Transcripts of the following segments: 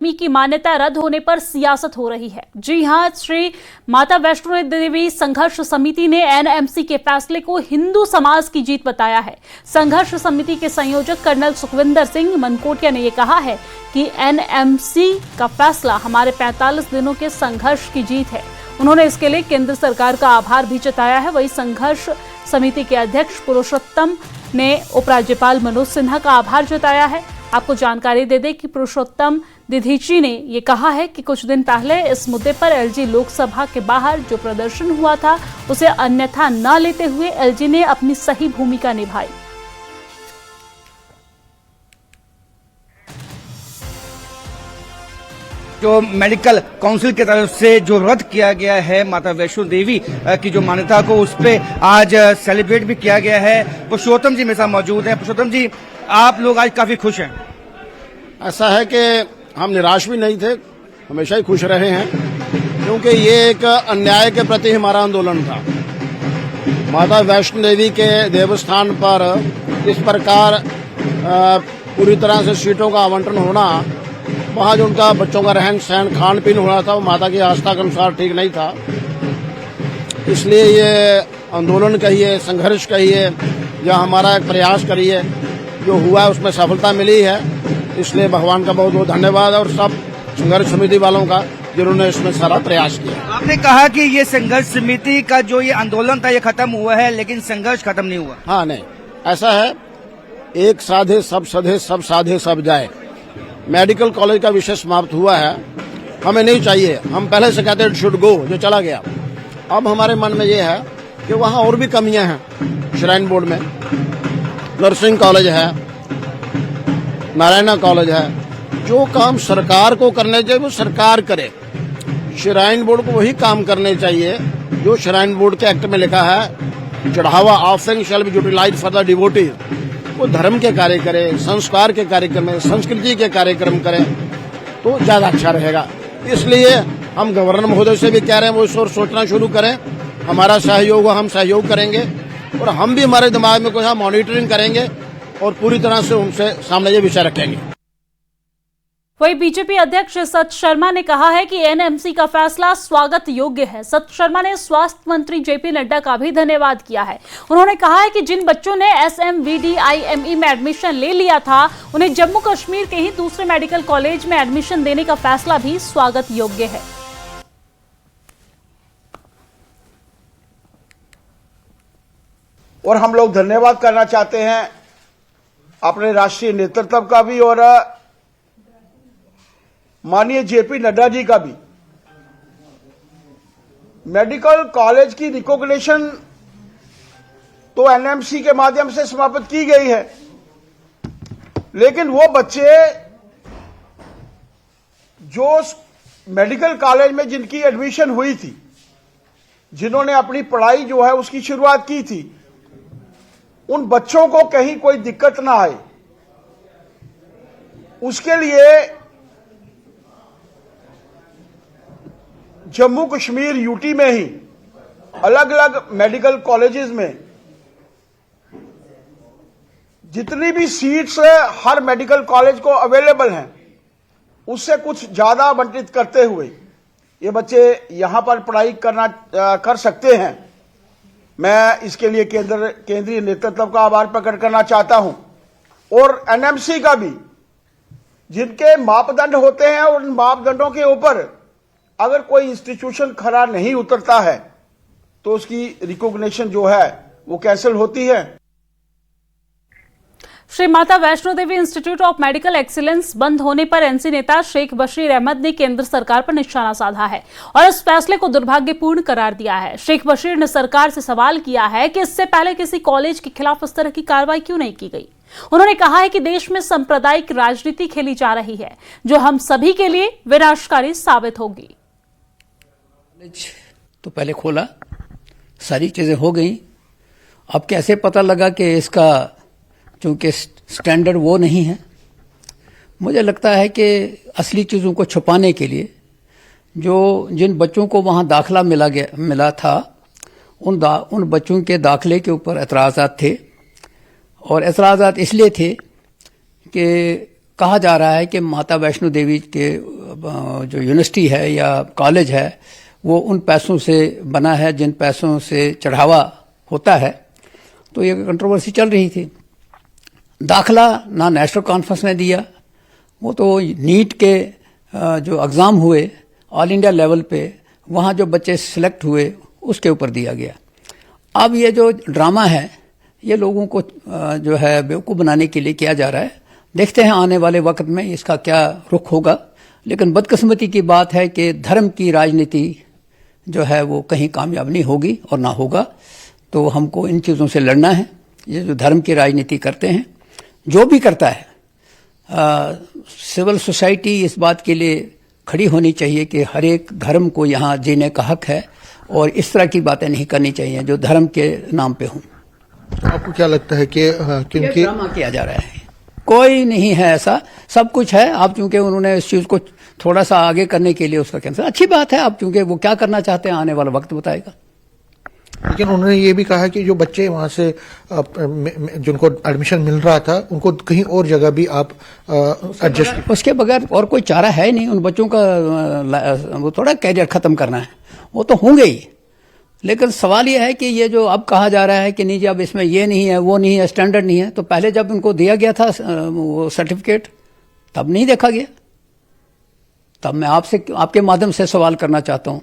की मान्यता रद्द होने पर सियासत हो रही है। जी हां, श्री माता वैष्णो देवी संघर्ष समिति ने एनएमसी के फैसले को हिंदू समाज की जीत बताया है। संघर्ष समिति के संयोजक कर्नल सुखविंदर सिंह मनकोटिया ने यह कहा है कि एनएमसी का फैसला हमारे 45 दिनों के संघर्ष की जीत है। उन्होंने इसके लिए केंद्र सरकार का आभार भी जताया है। वहीं संघर्ष समिति के अध्यक्ष पुरुषोत्तम ने उपराज्यपाल मनोज सिन्हा का आभार जताया है। आपको जानकारी दे दें कि पुरुषोत्तम दिधीची ने ये कहा है कि कुछ दिन पहले इस मुद्दे पर एलजी लोकसभा के बाहर जो प्रदर्शन हुआ था उसे अन्यथा न लेते हुए एलजी ने अपनी सही भूमिका निभाई। जो मेडिकल काउंसिल की तरफ से जो रद्द किया गया है माता वैष्णो देवी की जो मान्यता को, उस पे आज सेलिब्रेट भी किया गया है। पुरुषोत्तम जी मेरे साथ मौजूद हैं। पुरुषोत्तम जी, आप लोग आज काफी खुश हैं। ऐसा है कि हम निराश भी नहीं थे, हमेशा ही खुश रहे हैं, क्योंकि ये एक अन्याय के प्रति हमारा आंदोलन था। माता वैष्णो देवी के देवस्थान पर इस प्रकार पूरी तरह से सीटों का आवंटन होना, वहाँ जो उनका बच्चों का रहन सहन खान पीन होना था वो माता की आस्था के अनुसार ठीक नहीं था। इसलिए ये आंदोलन कहिए, संघर्ष कहिए या हमारा एक प्रयास करिए, जो हुआ है उसमें सफलता मिली है। इसलिए भगवान का बहुत बहुत धन्यवाद और सब संघर्ष समिति वालों का जिन्होंने इसमें सारा प्रयास किया। आपने कहा कि ये संघर्ष समिति का जो ये आंदोलन था ये खत्म हुआ है, लेकिन संघर्ष खत्म नहीं हुआ। हाँ, नहीं, ऐसा है, एक साधे सब सधे, सब साधे सब जाए। मेडिकल कॉलेज का विषय समाप्त हुआ है, हमें नहीं चाहिए। हम पहले से कहते इट शुड गो, जो चला गया। अब हमारे मन में ये है कि वहाँ और भी कमियां हैं। श्राइन बोर्ड में नर्सिंग कॉलेज है, नारायणा कॉलेज है। जो काम सरकार को करने चाहिए वो सरकार करे। श्राइन बोर्ड को वही काम करने चाहिए जो श्राइन बोर्ड के एक्ट में लिखा है, चढ़ावा offering shall be utilized for the devotees. वो धर्म के कार्य करे, संस्कार के कार्यक्रम में, संस्कृति के कार्यक्रम करें तो ज्यादा अच्छा रहेगा। इसलिए हम गवर्नर महोदय से भी कह रहे हैं वो इस ओर सोचना शुरू करें। हमारा सहयोग, हम सहयोग करेंगे और हम भी हमारे दिमाग में कोई मॉनिटरिंग करेंगे और पूरी तरह से उनसे सामने ये विषय रखेंगे। वहीं बीजेपी अध्यक्ष सत शर्मा ने कहा है कि एनएमसी का फैसला स्वागत योग्य है। सत शर्मा ने स्वास्थ्य मंत्री जेपी नड्डा का भी धन्यवाद किया है। उन्होंने कहा है कि जिन बच्चों ने SMVDIME में एडमिशन ले लिया था उन्हें जम्मू कश्मीर के ही दूसरे मेडिकल कॉलेज में एडमिशन देने का फैसला भी स्वागत योग्य है। और हम लोग धन्यवाद करना चाहते हैं अपने राष्ट्रीय नेतृत्व का भी और माननीय जेपी नड्डा जी का भी। मेडिकल कॉलेज की रिकॉग्निशन तो एनएमसी के माध्यम से समाप्त की गई है, लेकिन वो बच्चे जो मेडिकल कॉलेज में जिनकी एडमिशन हुई थी, जिन्होंने अपनी पढ़ाई जो है उसकी शुरुआत की थी, उन बच्चों को कहीं कोई दिक्कत ना आए, उसके लिए जम्मू कश्मीर यूटी में ही अलग अलग मेडिकल कॉलेजेस में जितनी भी सीट्स हर मेडिकल कॉलेज को अवेलेबल हैं, उससे कुछ ज्यादा आवंटित करते हुए ये बच्चे यहां पर पढ़ाई कर सकते हैं। मैं इसके लिए केंद्रीय नेतृत्व का आभार प्रकट करना चाहता हूं और एनएमसी का भी, जिनके मापदंड होते हैं और उन मापदंडों के ऊपर अगर कोई इंस्टीट्यूशन खरा नहीं उतरता है तो उसकी रिकॉग्निशन जो है वो कैंसिल होती है। Shri Mata Vaishno Devi institute of medical excellence बंद होने पर एनसी नेता शेख बशीर अहमद ने केंद्र सरकार पर निशाना साधा है और इस फैसले को दुर्भाग्यपूर्ण करार दिया है। शेख बशीर ने सरकार से सवाल किया है कि इससे पहले किसी कॉलेज के खिलाफ इस तरह की कार्रवाई क्यों नहीं की गई। उन्होंने कहा है कि देश में सांप्रदायिक राजनीति खेली जा रही है जो हम सभी के लिए विनाशकारी साबित होगी। तो पहले खोला, सारी चीजें हो गई। अब कैसे पता लगा कि इसका चूंकि स्टैंडर्ड वो नहीं है। मुझे लगता है कि असली चीज़ों को छुपाने के लिए जिन बच्चों को वहाँ दाखला मिला था उन बच्चों के दाखले के ऊपर एतराज़ात थे और एतराज़ात इसलिए थे कि कहा जा रहा है कि माता वैष्णो देवी के जो यूनिवर्सिटी है या कॉलेज है वो उन पैसों से बना है जिन पैसों से चढ़ावा होता है, तो ये कंट्रोवर्सी चल रही थी। दाखला ना नेशनल कॉन्फ्रेंस ने दिया, वो तो नीट के जो एग्ज़ाम हुए ऑल इंडिया लेवल पे, वहाँ जो बच्चे सिलेक्ट हुए उसके ऊपर दिया गया। अब ये जो ड्रामा है ये लोगों को जो है बेवकूफ़ बनाने के लिए किया जा रहा है। देखते हैं आने वाले वक्त में इसका क्या रुख होगा, लेकिन बदकिस्मती की बात है कि धर्म की राजनीति जो है वो कहीं कामयाब नहीं होगी और ना होगा, तो हमको इन चीज़ों से लड़ना है। ये जो धर्म की राजनीति करते हैं, जो भी करता है, सिविल सोसाइटी इस बात के लिए खड़ी होनी चाहिए कि हर एक धर्म को यहाँ जीने का हक है और इस तरह की बातें नहीं करनी चाहिए जो धर्म के नाम पे हों। आपको क्या लगता है कि क्योंकि ड्रामा किया जा रहा है? कोई नहीं है ऐसा, सब कुछ है। आप चूंकि उन्होंने इस चीज को थोड़ा सा आगे करने के लिए उसका कैंसिल, अच्छी बात है। आप चूंकि वो क्या करना चाहते हैं आने वाला वक्त बताएगा। लेकिन उन्होंने ये भी कहा कि जो बच्चे वहां से जिनको एडमिशन मिल रहा था उनको कहीं और जगह भी आप एडजस्ट, उसके बगैर और कोई चारा है नहीं। उन बच्चों का वो थोड़ा कैरियर खत्म करना है, वो तो होंगे ही। लेकिन सवाल यह है कि ये जो अब कहा जा रहा है कि नहीं जी अब इसमें ये नहीं है, वो नहीं है, स्टैंडर्ड नहीं है, तो पहले जब उनको दिया गया था वो सर्टिफिकेट तब नहीं देखा गया। तब मैं आपसे आपके माध्यम से सवाल करना चाहता हूं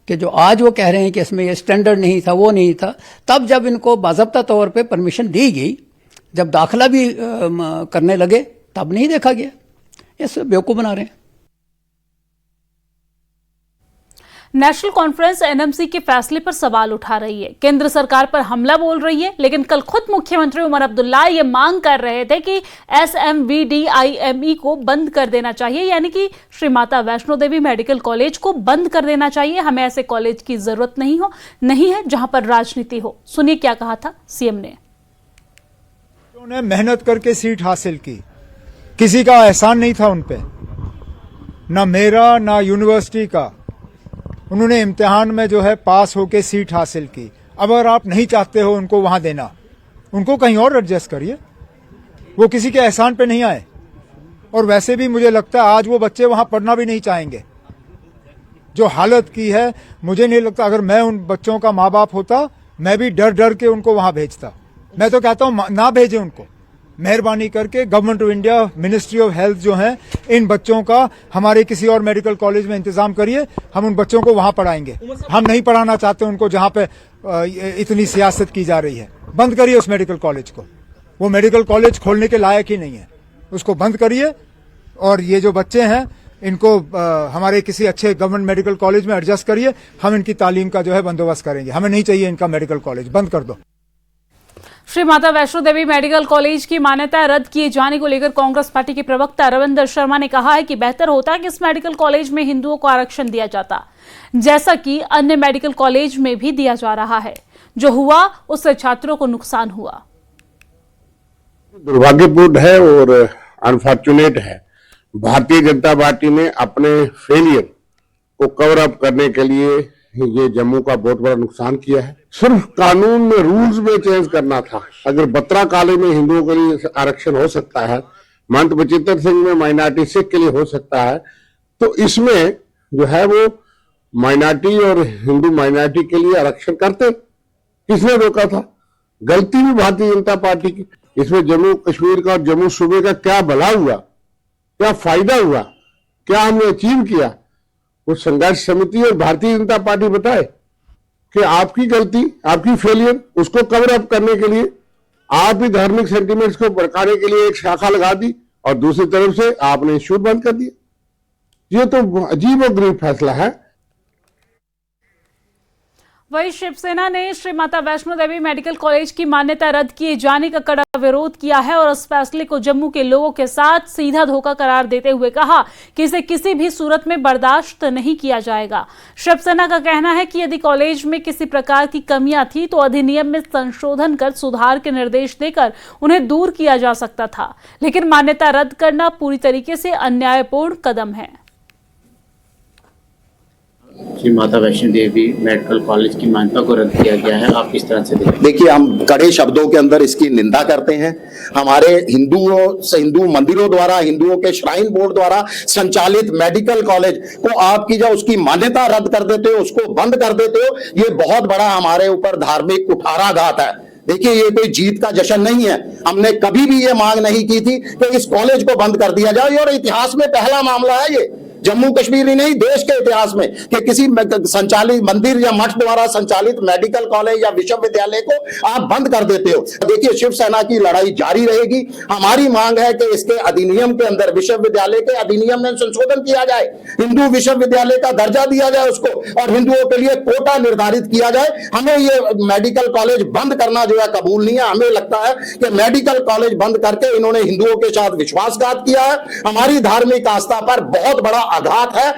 कि जो आज वो कह रहे हैं कि इसमें ये स्टैंडर्ड नहीं था, वो नहीं था, तब जब इनको बाज़ाब्ता तौर पे परमिशन दी गई, जब दाखिला भी करने लगे तब नहीं देखा गया। ये बेवकूफ़ बना रहे हैं। नेशनल कॉन्फ्रेंस एनएमसी के फैसले पर सवाल उठा रही है, केंद्र सरकार पर हमला बोल रही है, लेकिन कल खुद मुख्यमंत्री उमर अब्दुल्ला ये मांग कर रहे थे कि SMVDIME को बंद कर देना चाहिए, यानी कि श्री माता वैष्णो देवी मेडिकल कॉलेज को बंद कर देना चाहिए। हमें ऐसे कॉलेज की जरूरत नहीं है जहां पर राजनीति हो। सुनिए क्या कहा था सीएम ने। उन्होंने मेहनत करके सीट हासिल की, किसी का एहसान नहीं था उन पे, ना मेरा ना यूनिवर्सिटी का। उन्होंने इम्तिहान में जो है पास होके सीट हासिल की। अब अगर आप नहीं चाहते हो उनको वहां देना, उनको कहीं और एडजस्ट करिए, वो किसी के एहसान पे नहीं आए। और वैसे भी मुझे लगता है आज वो बच्चे वहां पढ़ना भी नहीं चाहेंगे। जो हालत की है, मुझे नहीं लगता, अगर मैं उन बच्चों का माँ बाप होता मैं भी डर डर के उनको वहां भेजता। मैं तो कहता हूं ना भेजें उनको, मेहरबानी करके government of India, ministry of health जो है, इन बच्चों का हमारे किसी और मेडिकल कॉलेज में इंतजाम करिए, हम उन बच्चों को वहां पढ़ाएंगे। हम नहीं पढ़ाना चाहते उनको जहां पे इतनी सियासत की जा रही है। बंद करिए उस मेडिकल कॉलेज को, वो मेडिकल कॉलेज खोलने के लायक ही नहीं है, उसको बंद करिए। और ये जो बच्चे हैं इनको हमारे किसी अच्छे गवर्नमेंट मेडिकल कॉलेज में एडजस्ट करिए, हम इनकी तालीम का जो है बंदोबस्त करेंगे। हमें नहीं चाहिए इनका मेडिकल कॉलेज, बंद कर दो। श्री माता वैष्णो देवी मेडिकल कॉलेज की मान्यता रद्द किए जाने को लेकर कांग्रेस पार्टी के प्रवक्ता रविंदर शर्मा ने कहा है कि बेहतर होता कि इस मेडिकल कॉलेज में हिंदुओं को आरक्षण दिया जाता, जैसा कि अन्य मेडिकल कॉलेज में भी दिया जा रहा है। जो हुआ उससे छात्रों को नुकसान हुआ। दुर्भाग्यपूर्ण है और अनफॉर्चुनेट है। भारतीय जनता पार्टी ने अपने फेलियर को कवर अप करने के लिए ये जम्मू का बहुत बड़ा नुकसान किया है। सिर्फ कानून में, रूल्स में चेंज करना था। अगर बत्रा कॉलेज में हिंदुओं के लिए आरक्षण हो सकता है, महंत बचित्र सिंह में माइनॉरिटी सिख के लिए हो सकता है, तो इसमें जो है वो माइनॉरिटी और हिंदू माइनॉरिटी के लिए आरक्षण करते। किसने रोका था? गलती भी भारतीय जनता पार्टी की। इसमें जम्मू कश्मीर का और जम्मू सूबे का क्या भला हुआ, क्या फायदा हुआ, क्या हमने अचीव किया? वो संघर्ष समिति और भारतीय जनता पार्टी बताए कि आपकी गलती, आपकी फेलियर, उसको कवर अप करने के लिए आप ही धार्मिक सेंटिमेंट्स को भड़काने के लिए एक शाखा लगा दी और दूसरी तरफ से आपने इंस्टीट्यूट बंद कर दिया। ये तो अजीब और गरीब फैसला है। वहीं शिवसेना ने श्री माता वैष्णो देवी मेडिकल कॉलेज की मान्यता रद्द किए जाने का कड़ा विरोध किया है और इस फैसले को जम्मू के लोगों के साथ सीधा धोखा करार देते हुए कहा कि इसे किसी भी सूरत में बर्दाश्त नहीं किया जाएगा। शिवसेना का कहना है कि यदि कॉलेज में किसी प्रकार की कमियां थी तो अधिनियम में संशोधन कर सुधार के निर्देश देकर उन्हें दूर किया जा सकता था, लेकिन मान्यता रद्द करना पूरी तरीके से अन्यायपूर्ण कदम है। श्री माता वैष्णो देवी मेडिकल कॉलेज की मान्यता को रद्द किया गया है, आप किस तरह से देखते हैं? देखिए, हम कड़े शब्दों के अंदर इसकी निंदा करते हैं। हमारे हिंदू मंदिरों द्वारा, हिंदुओं के श्राइन बोर्ड द्वारा संचालित मेडिकल कॉलेज को आप की जो उसकी मान्यता रद्द कर देते हो, उसको बंद कर देते हो, ये बहुत बड़ा हमारे ऊपर धार्मिक कुठाराघात है। देखिए, ये कोई जीत का जश्न नहीं है। हमने कभी भी ये मांग नहीं की थी कि इस कॉलेज को बंद कर दिया जाए, और इतिहास में पहला मामला है ये, जम्मू कश्मीर ही नहीं देश के इतिहास में, कि किसी संचालित मंदिर या मठ द्वारा संचालित मेडिकल कॉलेज या विश्वविद्यालय को आप बंद कर देते हो। देखिए, शिवसेना की लड़ाई जारी रहेगी। हमारी मांग है कि इसके अधिनियम के अंदर, विश्वविद्यालय के अधिनियम में संशोधन किया जाए, हिंदू विश्वविद्यालय का दर्जा दिया जाए उसको, और हिंदुओं के लिए कोटा निर्धारित किया जाए। हमें ये मेडिकल कॉलेज बंद करना जो है कबूल नहीं है। हमें लगता है कि मेडिकल कॉलेज बंद करके इन्होंने हिंदुओं के साथ विश्वासघात किया है। हमारी धार्मिक आस्था पर बहुत बड़ा आघात है।